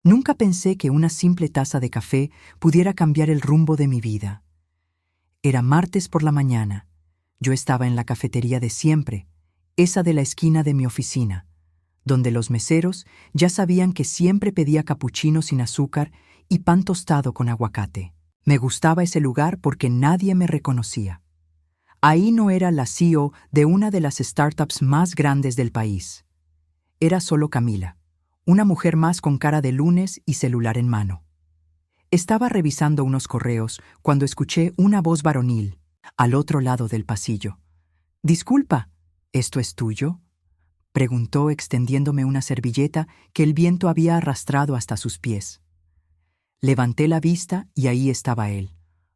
Nunca pensé que una simple taza de café pudiera cambiar el rumbo de mi vida. Era martes por la mañana. Yo estaba en la cafetería de siempre, esa de la esquina de mi oficina, donde los meseros ya sabían que siempre pedía capuchino sin azúcar y pan tostado con aguacate. Me gustaba ese lugar porque nadie me reconocía. Ahí no era la CEO de una de las startups más grandes del país. Era solo Camila, una mujer más con cara de lunes y celular en mano. Estaba revisando unos correos cuando escuché una voz varonil al otro lado del pasillo. «Disculpa, ¿esto es tuyo?», preguntó extendiéndome una servilleta que el viento había arrastrado hasta sus pies. Levanté la vista y ahí estaba él,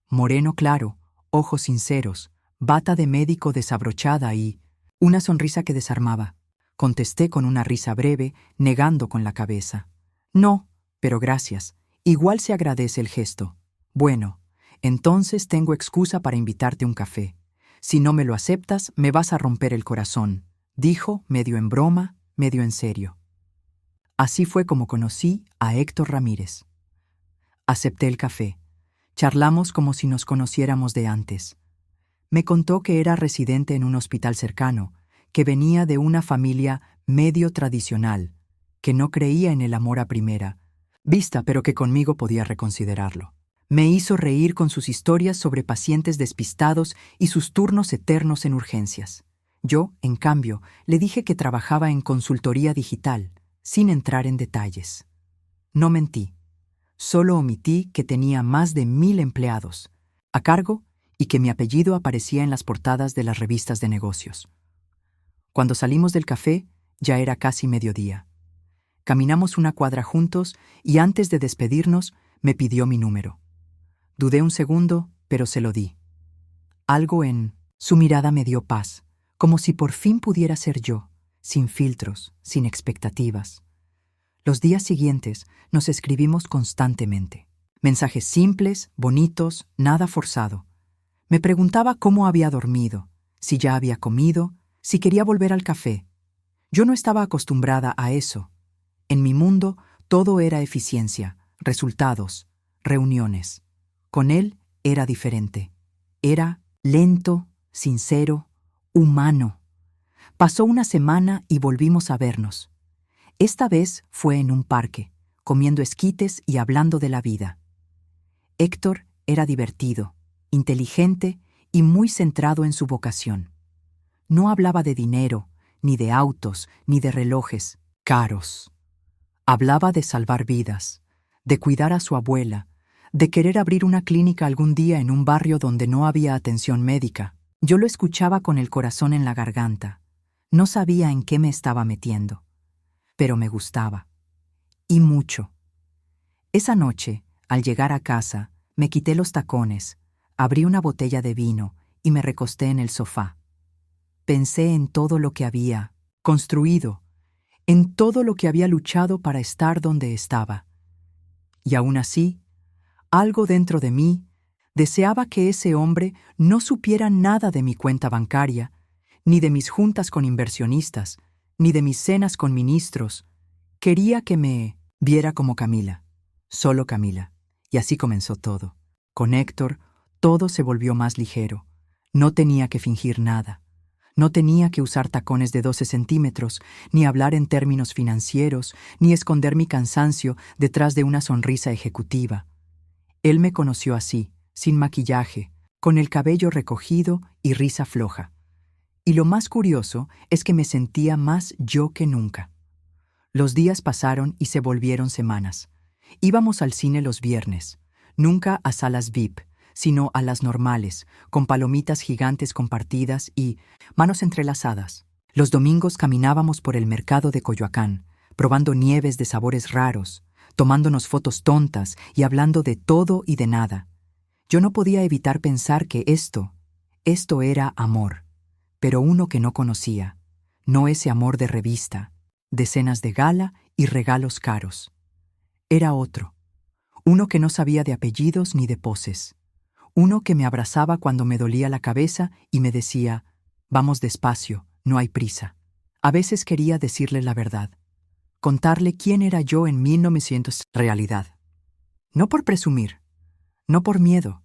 moreno claro, ojos sinceros, bata de médico desabrochada y una sonrisa que desarmaba. Contesté con una risa breve, negando con la cabeza. «No, pero gracias. Igual se agradece el gesto. Bueno, entonces tengo excusa para invitarte un café. Si no me lo aceptas, me vas a romper el corazón», dijo, medio en broma, medio en serio. Así fue como conocí a Héctor Ramírez. Acepté el café. Charlamos como si nos conociéramos de antes. Me contó que era residente en un hospital cercano, que venía de una familia medio tradicional, que no creía en el amor a primera vista, pero que conmigo podía reconsiderarlo. Me hizo reír con sus historias sobre pacientes despistados y sus turnos eternos en urgencias. Yo, en cambio, le dije que trabajaba en consultoría digital, sin entrar en detalles. No mentí. Solo omití que tenía más de 1000 empleados a cargo y que mi apellido aparecía en las portadas de las revistas de negocios. Cuando salimos del café, ya era casi mediodía. Caminamos una cuadra juntos y antes de despedirnos, me pidió mi número. Dudé un segundo, pero se lo di. Algo en su mirada me dio paz, como si por fin pudiera ser yo, sin filtros, sin expectativas. Los días siguientes nos escribimos constantemente. Mensajes simples, bonitos, nada forzado. Me preguntaba cómo había dormido, si ya había comido, si quería volver al café. Yo no estaba acostumbrada a eso. En mi mundo todo era eficiencia, resultados, reuniones. Con él era diferente. Era lento, sincero, humano. Pasó una semana y volvimos a vernos. Esta vez fue en un parque, comiendo esquites y hablando de la vida. Héctor era divertido, inteligente y muy centrado en su vocación. No hablaba de dinero, ni de autos, ni de relojes caros. Hablaba de salvar vidas, de cuidar a su abuela, de querer abrir una clínica algún día en un barrio donde no había atención médica. Yo lo escuchaba con el corazón en la garganta. No sabía en qué me estaba metiendo, pero me gustaba. Y mucho. Esa noche, al llegar a casa, me quité los tacones, abrí una botella de vino y me recosté en el sofá. Pensé en todo lo que había construido, en todo lo que había luchado para estar donde estaba. Y aún así, algo dentro de mí deseaba que ese hombre no supiera nada de mi cuenta bancaria, ni de mis juntas con inversionistas, ni de mis cenas con ministros. Quería que me viera como Camila, solo Camila. Y así comenzó todo. Con Héctor, todo se volvió más ligero. No tenía que fingir nada. No tenía que usar tacones de 12 centímetros, ni hablar en términos financieros, ni esconder mi cansancio detrás de una sonrisa ejecutiva. Él me conoció así, sin maquillaje, con el cabello recogido y risa floja. Y lo más curioso es que me sentía más yo que nunca. Los días pasaron y se volvieron semanas. Íbamos al cine los viernes, nunca a salas VIP, sino a las normales, con palomitas gigantes compartidas y manos entrelazadas. Los domingos caminábamos por el mercado de Coyoacán, probando nieves de sabores raros, tomándonos fotos tontas y hablando de todo y de nada. Yo no podía evitar pensar que esto era amor, pero uno que no conocía, no ese amor de revista, de cenas de gala y regalos caros. Era otro, uno que no sabía de apellidos ni de poses, uno que me abrazaba cuando me dolía la cabeza y me decía, «Vamos despacio, no hay prisa». A veces quería decirle la verdad. contarle quién era yo en 1900 realidad. No por presumir, no por miedo,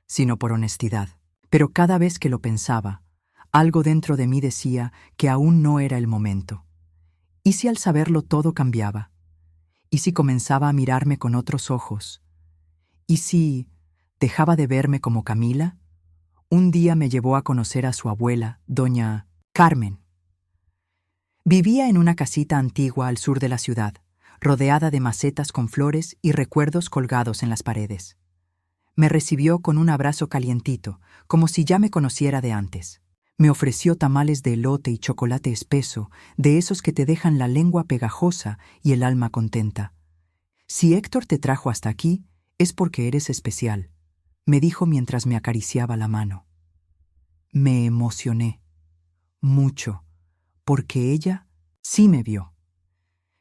sino por honestidad. Pero cada vez que lo pensaba, algo dentro de mí decía que aún no era el momento. ¿Y si al saberlo todo cambiaba? ¿Y si comenzaba a mirarme con otros ojos? ¿Y si dejaba de verme como Camila? Un día me llevó a conocer a su abuela, doña Carmen. Vivía en una casita antigua al sur de la ciudad, rodeada de macetas con flores y recuerdos colgados en las paredes. Me recibió con un abrazo calientito, como si ya me conociera de antes. Me ofreció tamales de elote y chocolate espeso, de esos que te dejan la lengua pegajosa y el alma contenta. Si Héctor te trajo hasta aquí, es porque eres especial, me dijo mientras me acariciaba la mano. Me emocioné, mucho, porque ella sí me vio.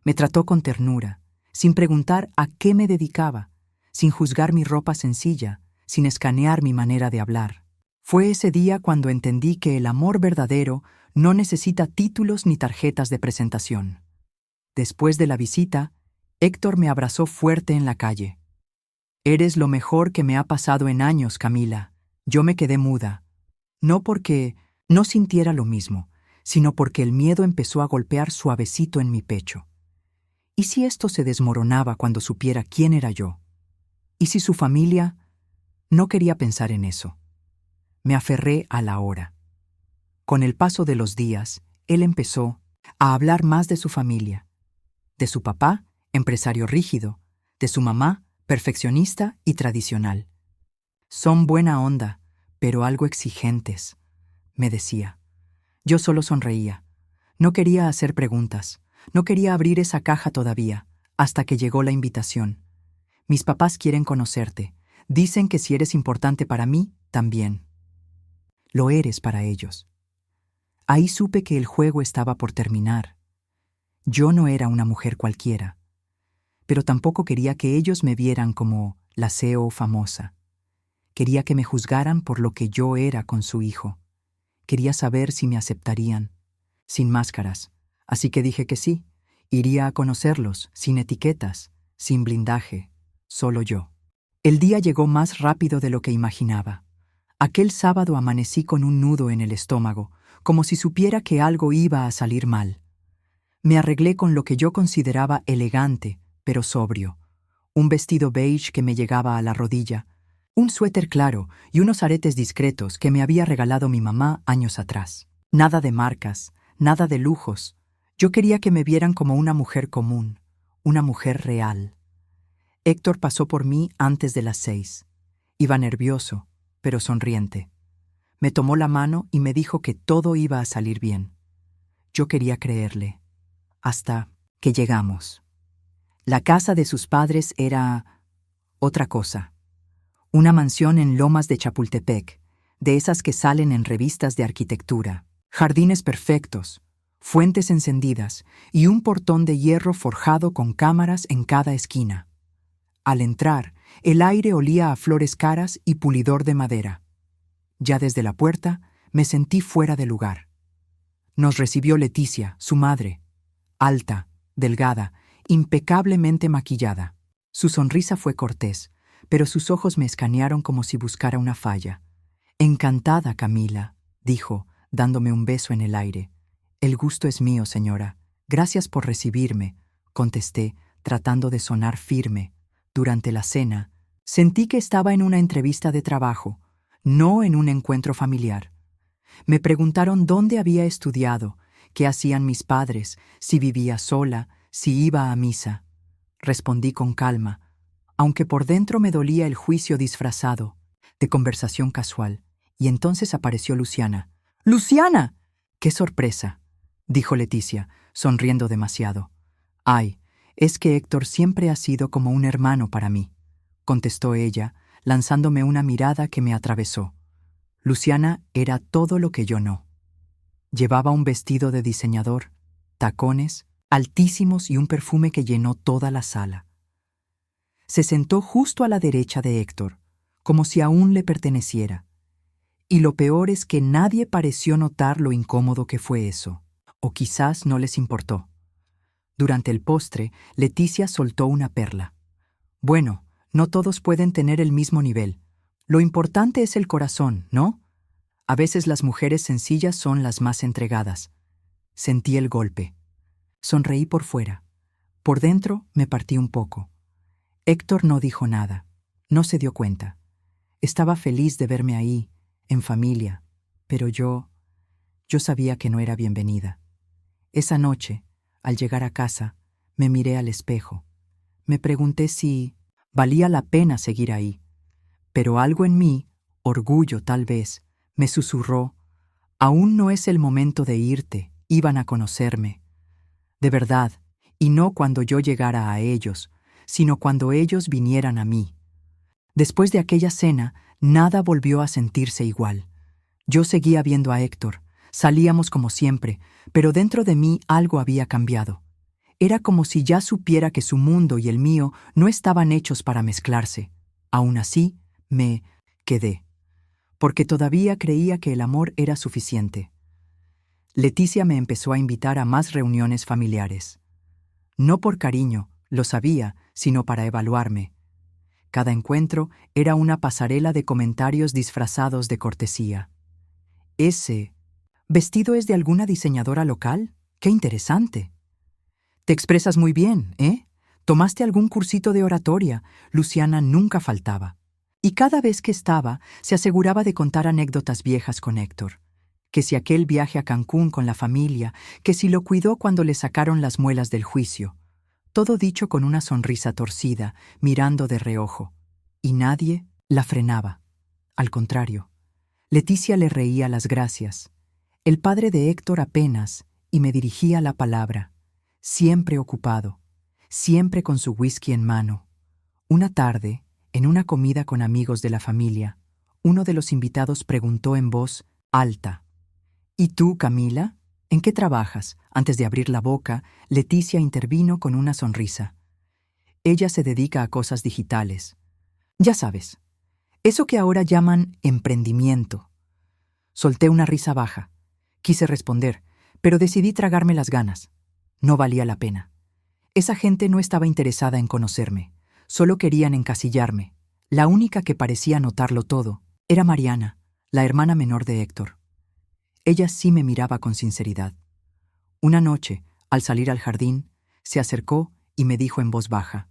Me trató con ternura, sin preguntar a qué me dedicaba, sin juzgar mi ropa sencilla, sin escanear mi manera de hablar. Fue ese día cuando entendí que el amor verdadero no necesita títulos ni tarjetas de presentación. Después de la visita, Héctor me abrazó fuerte en la calle. «Eres lo mejor que me ha pasado en años, Camila». Yo me quedé muda, no porque no sintiera lo mismo, sino porque el miedo empezó a golpear suavecito en mi pecho. ¿Y si esto se desmoronaba cuando supiera quién era yo? ¿Y si su familia? No quería pensar en eso. Me aferré a la hora. Con el paso de los días, él empezó a hablar más de su familia, de su papá, empresario rígido, de su mamá, perfeccionista y tradicional. Son buena onda, pero algo exigentes, me decía. Yo solo sonreía. No quería hacer preguntas, no quería abrir esa caja todavía, hasta que llegó la invitación. Mis papás quieren conocerte. Dicen que si eres importante para mí, también. Lo eres para ellos. Ahí supe que el juego estaba por terminar. Yo no era una mujer cualquiera, pero tampoco quería que ellos me vieran como la CEO famosa. Quería que me juzgaran por lo que yo era con su hijo. Quería saber si me aceptarían, sin máscaras. Así que dije que sí. Iría a conocerlos, sin etiquetas, sin blindaje, solo yo. El día llegó más rápido de lo que imaginaba. Aquel sábado amanecí con un nudo en el estómago, como si supiera que algo iba a salir mal. Me arreglé con lo que yo consideraba elegante, pero sobrio. Un vestido beige que me llegaba a la rodilla, un suéter claro y unos aretes discretos que me había regalado mi mamá años atrás. Nada de marcas, nada de lujos. Yo quería que me vieran como una mujer común, una mujer real. Héctor pasó por mí antes de las 6. Iba nervioso, pero sonriente. Me tomó la mano y me dijo que todo iba a salir bien. Yo quería creerle, hasta que llegamos. La casa de sus padres era otra cosa. Una mansión en Lomas de Chapultepec, de esas que salen en revistas de arquitectura. Jardines perfectos, fuentes encendidas y un portón de hierro forjado con cámaras en cada esquina. Al entrar, el aire olía a flores caras y pulidor de madera. Ya desde la puerta, me sentí fuera de lugar. Nos recibió Leticia, su madre, alta, delgada, impecablemente maquillada. Su sonrisa fue cortés, pero sus ojos me escanearon como si buscara una falla. «Encantada, Camila», dijo, dándome un beso en el aire. «El gusto es mío, señora. Gracias por recibirme», contesté, tratando de sonar firme. Durante la cena, sentí que estaba en una entrevista de trabajo, no en un encuentro familiar. Me preguntaron dónde había estudiado, qué hacían mis padres, si vivía sola, si iba a misa. Respondí con calma, aunque por dentro me dolía el juicio disfrazado, de conversación casual, y entonces apareció Luciana. «¡Luciana!». «¡Qué sorpresa!», dijo Leticia, sonriendo demasiado. «Ay, es que Héctor siempre ha sido como un hermano para mí», contestó ella, lanzándome una mirada que me atravesó. Luciana era todo lo que yo no. Llevaba un vestido de diseñador, tacones, altísimos y un perfume que llenó toda la sala. Se sentó justo a la derecha de Héctor, como si aún le perteneciera. Y lo peor es que nadie pareció notar lo incómodo que fue eso. O quizás no les importó. Durante el postre, Leticia soltó una perla. Bueno, no todos pueden tener el mismo nivel. Lo importante es el corazón, ¿no? A veces las mujeres sencillas son las más entregadas. Sentí el golpe. Sonreí por fuera. Por dentro me partí un poco. Héctor no dijo nada. No se dio cuenta. Estaba feliz de verme ahí, en familia, pero yo sabía que no era bienvenida. Esa noche, al llegar a casa, me miré al espejo. Me pregunté si valía la pena seguir ahí. Pero algo en mí, orgullo tal vez, me susurró: aún no es el momento de irte, iban a conocerme. De verdad, y no cuando yo llegara a ellos, sino cuando ellos vinieran a mí. Después de aquella cena, nada volvió a sentirse igual. Yo seguía viendo a Héctor, salíamos como siempre, pero dentro de mí algo había cambiado. Era como si ya supiera que su mundo y el mío no estaban hechos para mezclarse. Aún así, me quedé, porque todavía creía que el amor era suficiente. Leticia me empezó a invitar a más reuniones familiares. No por cariño, lo sabía, sino para evaluarme. Cada encuentro era una pasarela de comentarios disfrazados de cortesía. ¿Ese vestido es de alguna diseñadora local? ¡Qué interesante! Te expresas muy bien, ¿eh? Tomaste algún cursito de oratoria. Luciana nunca faltaba. Y cada vez que estaba, se aseguraba de contar anécdotas viejas con Héctor. Que si aquel viaje a Cancún con la familia, que si lo cuidó cuando le sacaron las muelas del juicio. Todo dicho con una sonrisa torcida, mirando de reojo. Y nadie la frenaba. Al contrario, Leticia le reía las gracias. El padre de Héctor apenas, y me dirigía la palabra. Siempre ocupado, siempre con su whisky en mano. Una tarde, en una comida con amigos de la familia, uno de los invitados preguntó en voz alta: ¿y tú, Camila? ¿En qué trabajas? Antes de abrir la boca, Leticia intervino con una sonrisa. Ella se dedica a cosas digitales. Ya sabes, eso que ahora llaman emprendimiento. Solté una risa baja. Quise responder, pero decidí tragarme las ganas. No valía la pena. Esa gente no estaba interesada en conocerme. Solo querían encasillarme. La única que parecía notarlo todo era Mariana, la hermana menor de Héctor. Ella sí me miraba con sinceridad. Una noche, al salir al jardín, se acercó y me dijo en voz baja: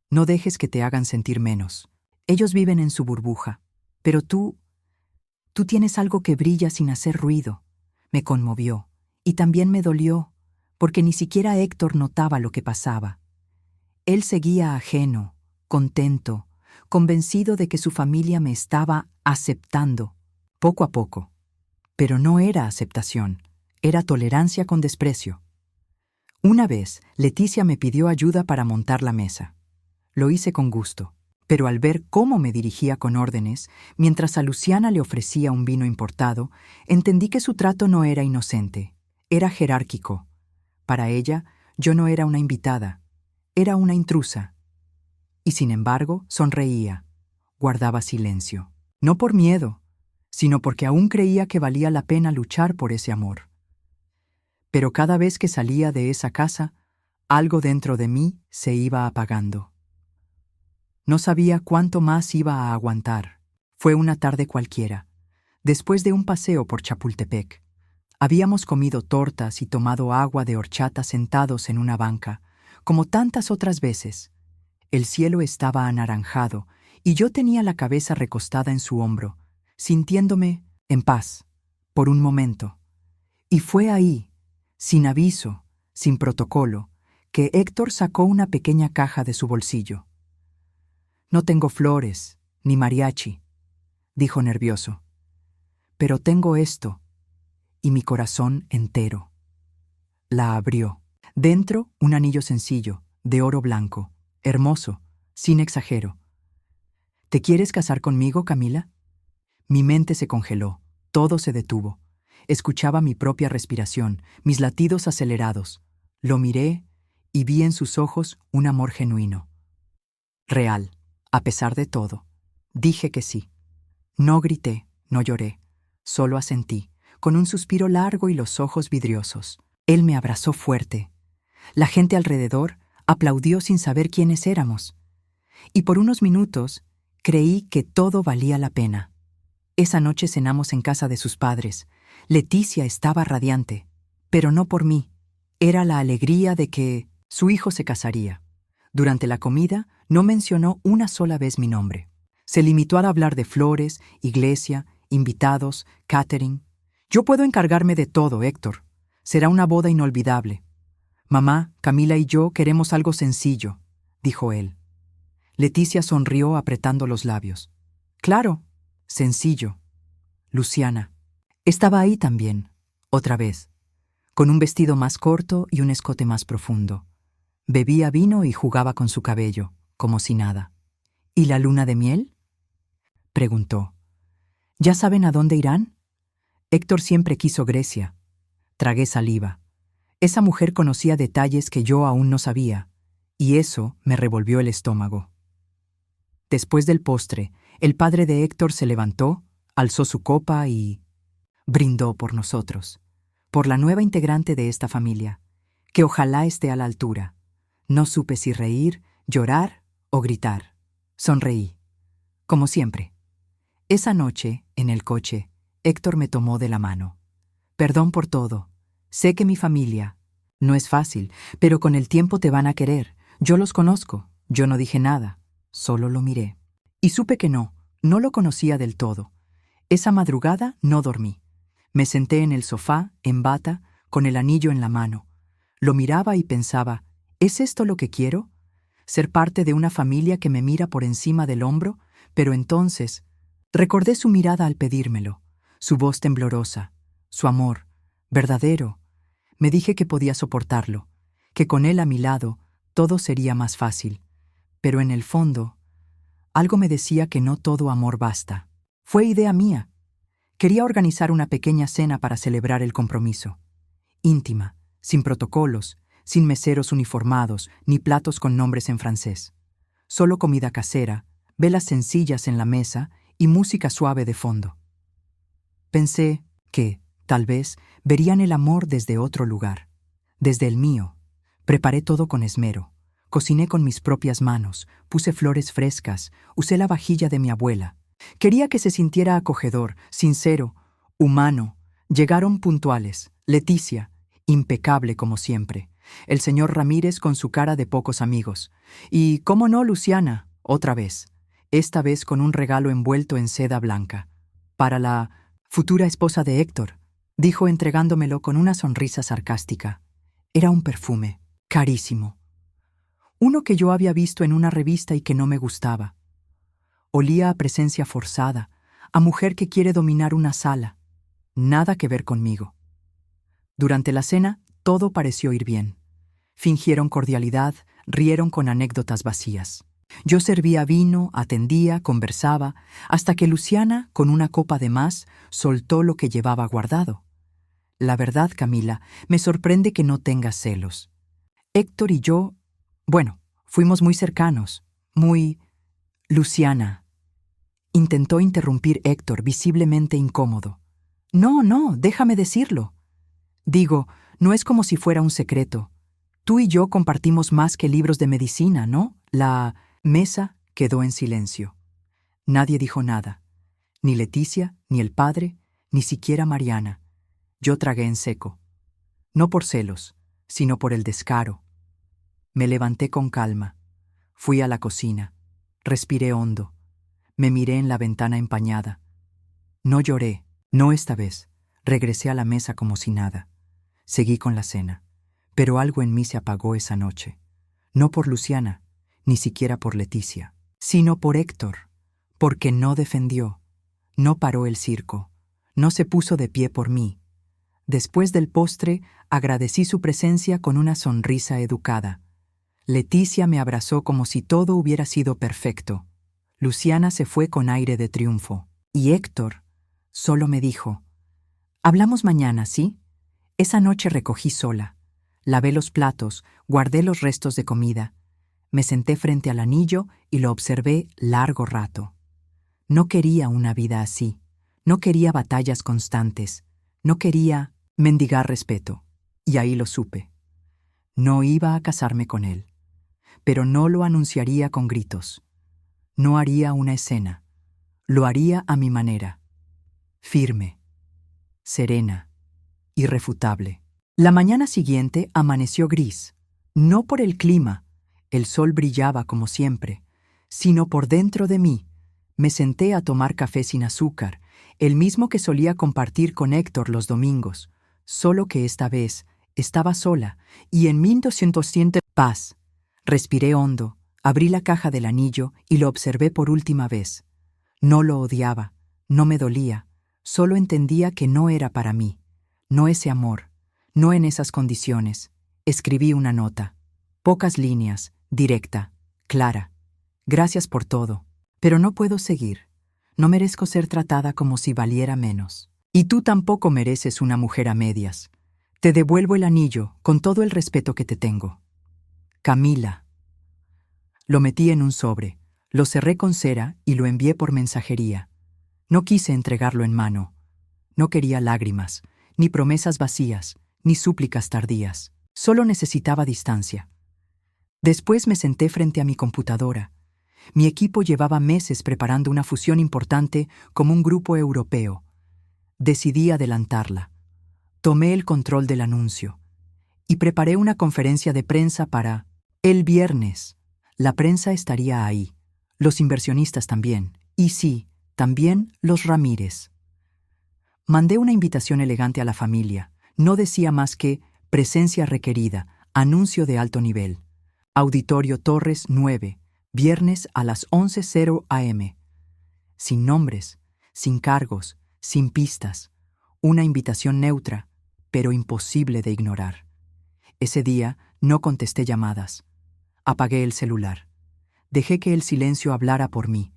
no dejes que te hagan sentir menos. Ellos viven en su burbuja, pero tú tienes algo que brilla sin hacer ruido. Me conmovió, y también me dolió, porque ni siquiera Héctor notaba lo que pasaba. Él seguía ajeno, contento, convencido de que su familia me estaba aceptando, poco a poco. Pero no era aceptación, era tolerancia con desprecio. Una vez, Leticia me pidió ayuda para montar la mesa. Lo hice con gusto, pero al ver cómo me dirigía con órdenes, mientras a Luciana le ofrecía un vino importado, entendí que su trato no era inocente, era jerárquico. Para ella, yo no era una invitada, era una intrusa. Y sin embargo, sonreía, guardaba silencio. No por miedo, sino porque aún creía que valía la pena luchar por ese amor. Pero cada vez que salía de esa casa, algo dentro de mí se iba apagando. No sabía cuánto más iba a aguantar. Fue una tarde cualquiera, después de un paseo por Chapultepec. Habíamos comido tortas y tomado agua de horchata sentados en una banca, como tantas otras veces. El cielo estaba anaranjado y yo tenía la cabeza recostada en su hombro, sintiéndome en paz, por un momento. Y fue ahí, sin aviso, sin protocolo, que Héctor sacó una pequeña caja de su bolsillo. No tengo flores, ni mariachi, dijo nervioso. Pero tengo esto, y mi corazón entero. La abrió. Dentro, un anillo sencillo, de oro blanco, hermoso, sin exagero. ¿Te quieres casar conmigo, Camila? Mi mente se congeló, todo se detuvo. Escuchaba mi propia respiración, mis latidos acelerados. Lo miré y vi en sus ojos un amor genuino. Real. A pesar de todo, dije que sí. No grité, no lloré, solo asentí, con un suspiro largo y los ojos vidriosos. Él me abrazó fuerte. La gente alrededor aplaudió sin saber quiénes éramos. Y por unos minutos creí que todo valía la pena. Esa noche cenamos en casa de sus padres. Leticia estaba radiante, pero no por mí. Era la alegría de que su hijo se casaría. Durante la comida no mencionó una sola vez mi nombre. Se limitó a hablar de flores, iglesia, invitados, catering. Yo puedo encargarme de todo, Héctor. Será una boda inolvidable. Mamá, Camila y yo queremos algo sencillo, dijo él. Leticia sonrió apretando los labios. Claro, sencillo. Luciana. Estaba ahí también, otra vez, con un vestido más corto y un escote más profundo. Bebía vino y jugaba con su cabello, como si nada. ¿Y la luna de miel?, preguntó. ¿Ya saben a dónde irán? Héctor siempre quiso Grecia. Tragué saliva. Esa mujer conocía detalles que yo aún no sabía, y eso me revolvió el estómago. Después del postre, el padre de Héctor se levantó, alzó su copa y brindó por nosotros, por la nueva integrante de esta familia, que ojalá esté a la altura. No supe si reír, llorar o gritar. Sonreí, como siempre. Esa noche, en el coche, Héctor me tomó de la mano. Perdón por todo. Sé que mi familia no es fácil, pero con el tiempo te van a querer. Yo los conozco. Yo no dije nada, solo lo miré. Y supe que no lo conocía del todo. Esa madrugada no dormí. Me senté en el sofá, en bata, con el anillo en la mano. Lo miraba y pensaba, ¿es esto lo que quiero? ¿Ser parte de una familia que me mira por encima del hombro? Pero entonces recordé su mirada al pedírmelo, su voz temblorosa, su amor, verdadero. Me dije que podía soportarlo, que con él a mi lado todo sería más fácil. Pero en el fondo, algo me decía que no todo amor basta. Fue idea mía. Quería organizar una pequeña cena para celebrar el compromiso. Íntima, sin protocolos, sin meseros uniformados, ni platos con nombres en francés. Solo comida casera, velas sencillas en la mesa y música suave de fondo. Pensé que, tal vez, verían el amor desde otro lugar, desde el mío. Preparé todo con esmero. Cociné con mis propias manos, puse flores frescas, usé la vajilla de mi abuela. Quería que se sintiera acogedor, sincero, humano. Llegaron puntuales. Leticia, impecable como siempre. El señor Ramírez con su cara de pocos amigos. Y, cómo no, Luciana, otra vez. Esta vez con un regalo envuelto en seda blanca. Para la futura esposa de Héctor, dijo entregándomelo con una sonrisa sarcástica. Era un perfume, carísimo. Uno que yo había visto en una revista y que no me gustaba. Olía a presencia forzada, a mujer que quiere dominar una sala. Nada que ver conmigo. Durante la cena, todo pareció ir bien. Fingieron cordialidad, rieron con anécdotas vacías. Yo servía vino, atendía, conversaba, hasta que Luciana, con una copa de más, soltó lo que llevaba guardado. La verdad, Camila, me sorprende que no tengas celos. Héctor y yo, fuimos muy cercanos, muy... Luciana. Intentó interrumpir Héctor, visiblemente incómodo. No, déjame decirlo. Digo, no es como si fuera un secreto. Tú y yo compartimos más que libros de medicina, ¿no? La mesa quedó en silencio. Nadie dijo nada. Ni Leticia, ni el padre, ni siquiera Mariana. Yo tragué en seco. No por celos, sino por el descaro. Me levanté con calma. Fui a la cocina. Respiré hondo. Me miré en la ventana empañada. No lloré, no esta vez. Regresé a la mesa como si nada. Seguí con la cena. Pero algo en mí se apagó esa noche. No por Luciana, ni siquiera por Leticia, sino por Héctor, porque no defendió, no paró el circo, no se puso de pie por mí. Después del postre, agradecí su presencia con una sonrisa educada. Leticia me abrazó como si todo hubiera sido perfecto. Luciana se fue con aire de triunfo. Y Héctor solo me dijo, «Hablamos mañana, ¿sí?» Esa noche recogí sola. Lavé los platos, guardé los restos de comida. Me senté frente al anillo y lo observé largo rato. No quería una vida así. No quería batallas constantes. No quería mendigar respeto. Y ahí lo supe. No iba a casarme con él, pero no lo anunciaría con gritos. No haría una escena. Lo haría a mi manera. Firme, serena, irrefutable. La mañana siguiente amaneció gris, no por el clima, el sol brillaba como siempre, sino por dentro de mí. Me senté a tomar café sin azúcar, el mismo que solía compartir con Héctor los domingos, solo que esta vez estaba sola y en 1200 paz. Respiré hondo, abrí la caja del anillo y lo observé por última vez. No lo odiaba, no me dolía, solo entendía que no era para mí, no ese amor, no en esas condiciones. Escribí una nota. Pocas líneas, directa, clara. Gracias por todo, pero no puedo seguir. No merezco ser tratada como si valiera menos. Y tú tampoco mereces una mujer a medias. Te devuelvo el anillo con todo el respeto que te tengo. Camila. Lo metí en un sobre, lo cerré con cera y lo envié por mensajería. No quise entregarlo en mano. No quería lágrimas, ni promesas vacías, ni súplicas tardías. Solo necesitaba distancia. Después me senté frente a mi computadora. Mi equipo llevaba meses preparando una fusión importante como un grupo europeo. Decidí adelantarla. Tomé el control del anuncio y preparé una conferencia de prensa para el viernes. La prensa estaría ahí, los inversionistas también, y sí, también los Ramírez. Mandé una invitación elegante a la familia. No decía más que presencia requerida, anuncio de alto nivel. Auditorio Torres 9, viernes a las 11:00 am. Sin nombres, sin cargos, sin pistas. Una invitación neutra, pero imposible de ignorar. Ese día no contesté llamadas. Apagué el celular. Dejé que el silencio hablara por mí.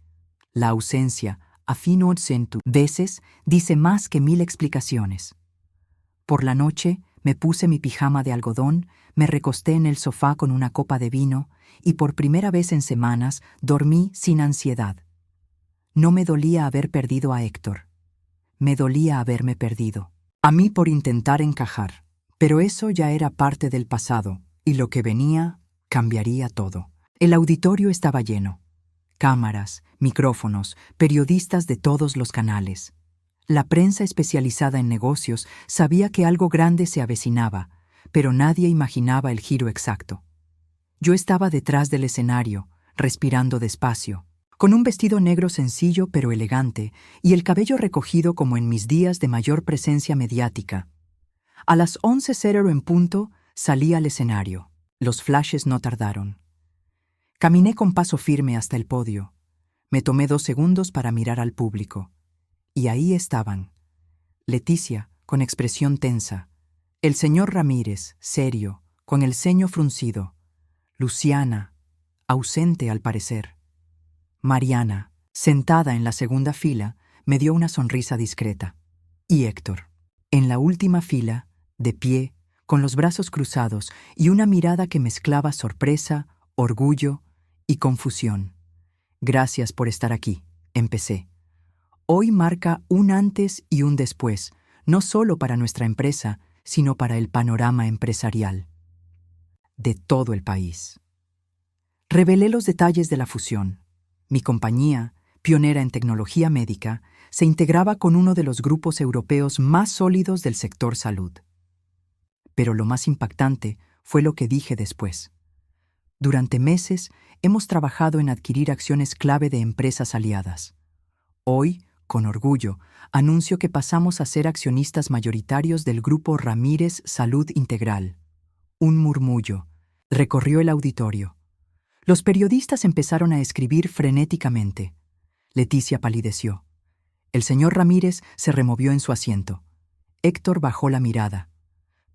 La ausencia, a fino acento, veces dice más que 1000 explicaciones. Por la noche me puse mi pijama de algodón, me recosté en el sofá con una copa de vino y por primera vez en semanas dormí sin ansiedad. No me dolía haber perdido a Héctor. Me dolía haberme perdido. A mí por intentar encajar. Pero eso ya era parte del pasado, y lo que venía cambiaría todo. El auditorio estaba lleno. Cámaras, micrófonos, periodistas de todos los canales. La prensa especializada en negocios sabía que algo grande se avecinaba, pero nadie imaginaba el giro exacto. Yo estaba detrás del escenario, respirando despacio, con un vestido negro sencillo pero elegante y el cabello recogido como en mis días de mayor presencia mediática. A las 11:00 en punto salí al escenario. Los flashes no tardaron. Caminé con paso firme hasta el podio. Me tomé 2 segundos para mirar al público. Y ahí estaban. Leticia, con expresión tensa. El señor Ramírez, serio, con el ceño fruncido. Luciana, ausente al parecer. Mariana, sentada en la segunda fila, me dio una sonrisa discreta. Y Héctor, en la última fila, de pie, con los brazos cruzados y una mirada que mezclaba sorpresa, orgullo y confusión. Gracias por estar aquí, empecé. Hoy marca un antes y un después, no solo para nuestra empresa, sino para el panorama empresarial de todo el país. Revelé los detalles de la fusión. Mi compañía, pionera en tecnología médica, se integraba con uno de los grupos europeos más sólidos del sector salud. Pero lo más impactante fue lo que dije después. Durante meses hemos trabajado en adquirir acciones clave de empresas aliadas. Hoy, con orgullo, anuncio que pasamos a ser accionistas mayoritarios del grupo Ramírez Salud Integral. Un murmullo recorrió el auditorio. Los periodistas empezaron a escribir frenéticamente. Leticia palideció. El señor Ramírez se removió en su asiento. Héctor bajó la mirada.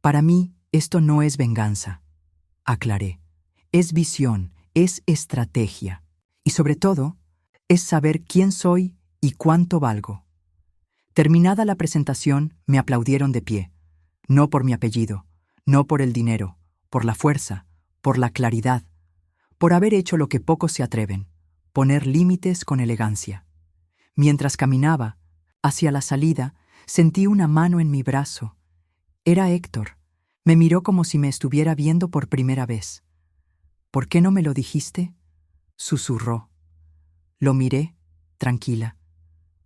Para mí, esto no es venganza, aclaré. Es visión, es estrategia. Y sobre todo, es saber quién soy y cuánto valgo. Terminada la presentación, me aplaudieron de pie. No por mi apellido, no por el dinero, por la fuerza, por la claridad, por haber hecho lo que pocos se atreven, poner límites con elegancia. Mientras caminaba hacia la salida, sentí una mano en mi brazo. Era Héctor. Me miró como si me estuviera viendo por primera vez. ¿Por qué no me lo dijiste?, susurró. Lo miré, tranquila,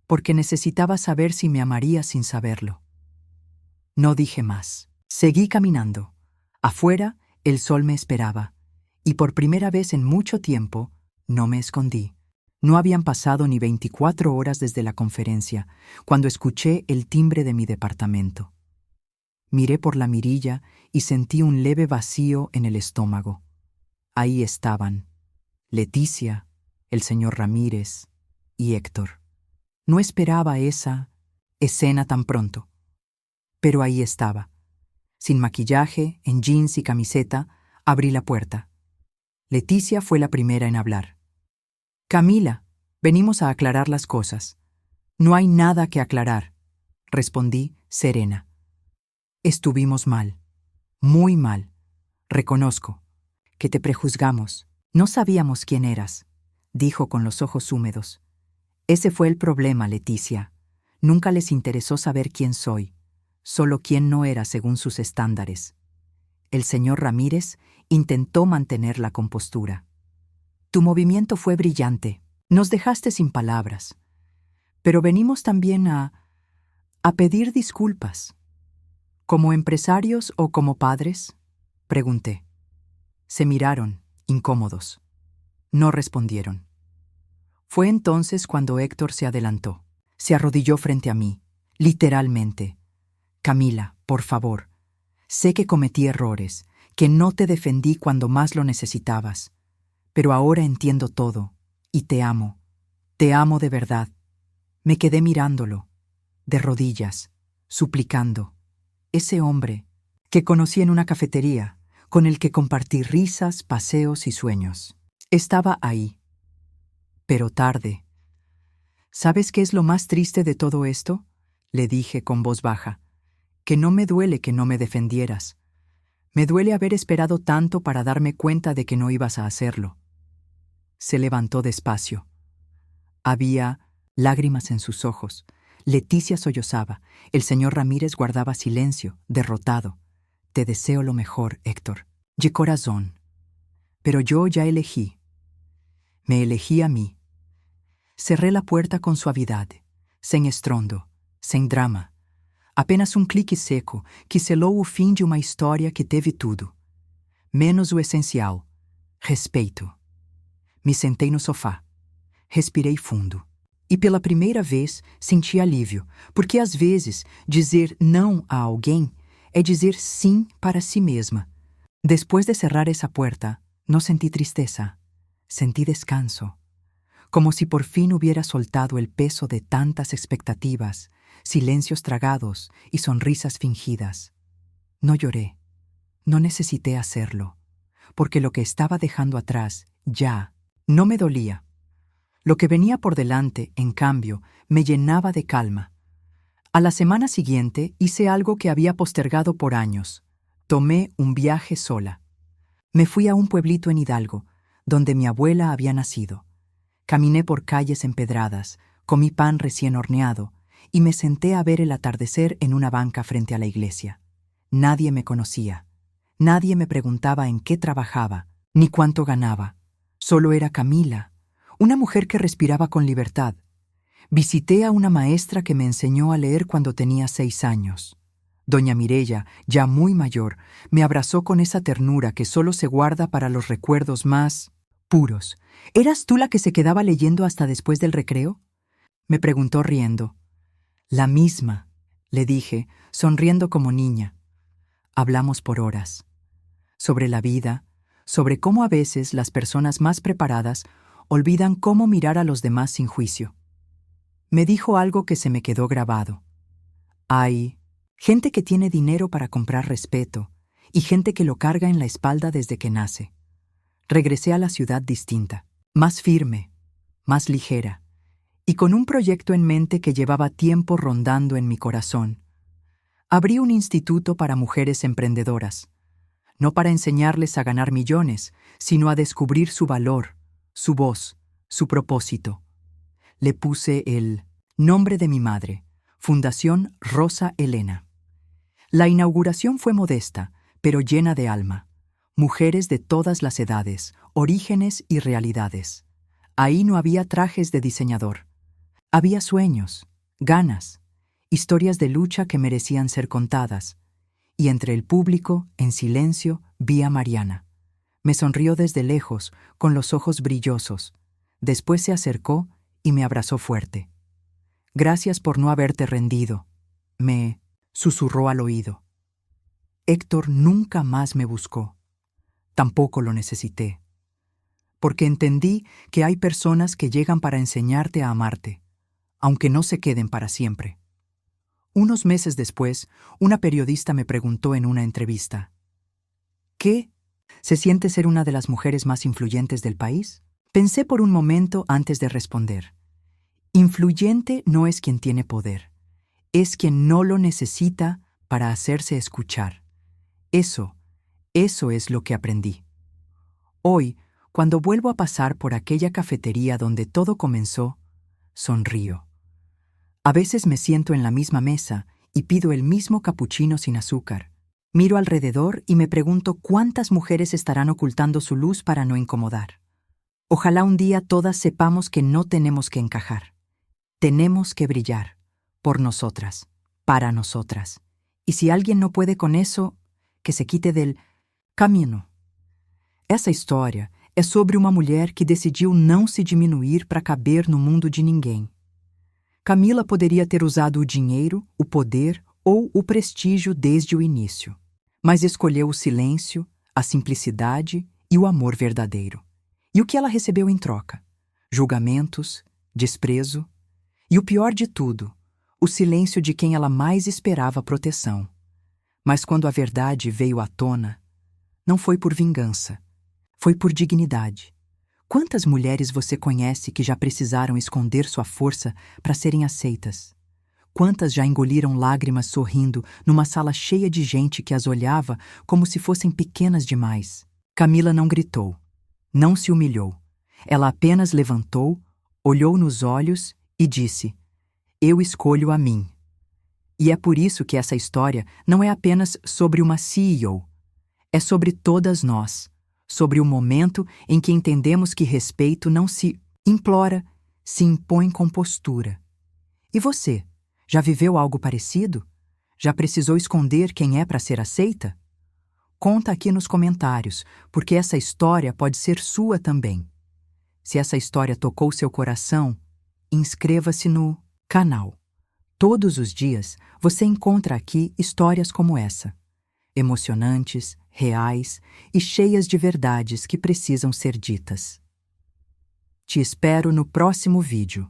porque necesitaba saber si me amaría sin saberlo. No dije más. Seguí caminando. Afuera, el sol me esperaba, y por primera vez en mucho tiempo, no me escondí. No habían pasado ni 24 horas desde la conferencia, cuando escuché el timbre de mi departamento. Miré por la mirilla y sentí un leve vacío en el estómago. Ahí estaban Leticia, el señor Ramírez y Héctor. No esperaba esa escena tan pronto, pero ahí estaba. Sin maquillaje, en jeans y camiseta, abrí la puerta. Leticia fue la primera en hablar. «Camila, venimos a aclarar las cosas». «No hay nada que aclarar», respondí serena. «Estuvimos mal, muy mal. Reconozco que te prejuzgamos. No sabíamos quién eras», dijo con los ojos húmedos. «Ese fue el problema, Leticia. Nunca les interesó saber quién soy, solo quién no era según sus estándares». El señor Ramírez intentó mantener la compostura. «Tu movimiento fue brillante. Nos dejaste sin palabras. Pero venimos también a pedir disculpas». «¿Como empresarios o como padres?», pregunté. Se miraron, incómodos. No respondieron. Fue entonces cuando Héctor se adelantó. Se arrodilló frente a mí, literalmente. «Camila, por favor. Sé que cometí errores, que no te defendí cuando más lo necesitabas. Pero ahora entiendo todo, y te amo. Te amo de verdad». Me quedé mirándolo, de rodillas, suplicando. Ese hombre que conocí en una cafetería, con el que compartí risas, paseos y sueños. Estaba ahí. Pero tarde. «¿Sabes qué es lo más triste de todo esto?», le dije con voz baja. «Que no me duele que no me defendieras. Me duele haber esperado tanto para darme cuenta de que no ibas a hacerlo». Se levantó despacio. Había lágrimas en sus ojos. Leticia sollozaba. El señor Ramírez guardaba silencio, derrotado. «Te deseo lo mejor, Héctor. De corazón. Pero yo ya elegí. Me elegí a mí». Cerré la puerta con suavidad, sem estrondo, sem drama. Apenas clique seco que selou o fim de uma história que teve tudo. Menos o essencial: respeito. Me sentei no sofá. Respirei fundo. E pela primeira vez senti alívio, porque às vezes dizer não a alguém é dizer sim para si mesma. Después de cerrar esa puerta, no sentí tristeza, sentí descanso. Como si por fin hubiera soltado el peso de tantas expectativas, silencios tragados y sonrisas fingidas. No lloré, no necesité hacerlo, porque lo que estaba dejando atrás ya no me dolía. Lo que venía por delante, en cambio, me llenaba de calma. A la semana siguiente hice algo que había postergado por años. Tomé un viaje sola. Me fui a un pueblito en Hidalgo, donde mi abuela había nacido. Caminé por calles empedradas, comí pan recién horneado y me senté a ver el atardecer en una banca frente a la iglesia. Nadie me conocía. Nadie me preguntaba en qué trabajaba, ni cuánto ganaba. Solo era Camila, una mujer que respiraba con libertad. Visité a una maestra que me enseñó a leer cuando tenía 6 años. Doña Mireya, ya muy mayor, me abrazó con esa ternura que solo se guarda para los recuerdos más puros. «¿Eras tú la que se quedaba leyendo hasta después del recreo?», me preguntó riendo. «La misma», le dije, sonriendo como niña. Hablamos por horas. Sobre la vida, sobre cómo a veces las personas más preparadas olvidan cómo mirar a los demás sin juicio. Me dijo algo que se me quedó grabado. Hay gente que tiene dinero para comprar respeto y gente que lo carga en la espalda desde que nace. Regresé a la ciudad distinta, más firme, más ligera, y con un proyecto en mente que llevaba tiempo rondando en mi corazón. Abrí un instituto para mujeres emprendedoras, no para enseñarles a ganar millones, sino a descubrir su valor, su voz, su propósito. Le puse el nombre de mi madre, Fundación Rosa Elena. La inauguración fue modesta, pero llena de alma. Mujeres de todas las edades, orígenes y realidades. Ahí no había trajes de diseñador. Había sueños, ganas, historias de lucha que merecían ser contadas. Y entre el público, en silencio, vi a Mariana. Me sonrió desde lejos, con los ojos brillosos. Después se acercó y me abrazó fuerte. «Gracias por no haberte rendido», me susurró al oído. Héctor nunca más me buscó. Tampoco lo necesité. Porque entendí que hay personas que llegan para enseñarte a amarte, aunque no se queden para siempre. Unos meses después, una periodista me preguntó en una entrevista: ¿qué? ¿Se siente ser una de las mujeres más influyentes del país? Pensé por un momento antes de responder. Influyente no es quien tiene poder, es quien no lo necesita para hacerse escuchar. Eso es lo que aprendí. Hoy, cuando vuelvo a pasar por aquella cafetería donde todo comenzó, sonrío. A veces me siento en la misma mesa y pido el mismo capuchino sin azúcar. Miro alrededor y me pregunto cuántas mujeres estarán ocultando su luz para no incomodar. Ojalá un día todas sepamos que no tenemos que encajar. Tenemos que brillar, por nosotras, para nosotras. Y si alguien no puede con eso, que se quite del caminho. Essa história é sobre uma mulher que decidiu não se diminuir para caber no mundo de ninguém. Camila poderia ter usado o dinheiro, o poder ou o prestígio desde o início, mas escolheu o silêncio, a simplicidade e o amor verdadeiro. E o que ela recebeu em troca? Julgamentos, desprezo e o pior de tudo, o silêncio de quem ela mais esperava proteção. Mas quando a verdade veio à tona, não foi por vingança, foi por dignidade. Quantas mulheres você conhece que já precisaram esconder sua força para serem aceitas? Quantas já engoliram lágrimas sorrindo numa sala cheia de gente que as olhava como se fossem pequenas demais? Camila não gritou, não se humilhou. Ela apenas levantou, olhou nos olhos e disse: «Eu escolho a mim». E é por isso que essa história não é apenas sobre uma CEO. É sobre todas nós, sobre o momento em que entendemos que respeito não se implora, se impõe com postura. E você, já viveu algo parecido? Já precisou esconder quem é para ser aceita? Conta aqui nos comentários, porque essa história pode ser sua também. Se essa história tocou seu coração, inscreva-se no canal. Todos os dias você encontra aqui histórias como essa, emocionantes, reais e cheias de verdades que precisam ser ditas. Te espero no próximo vídeo.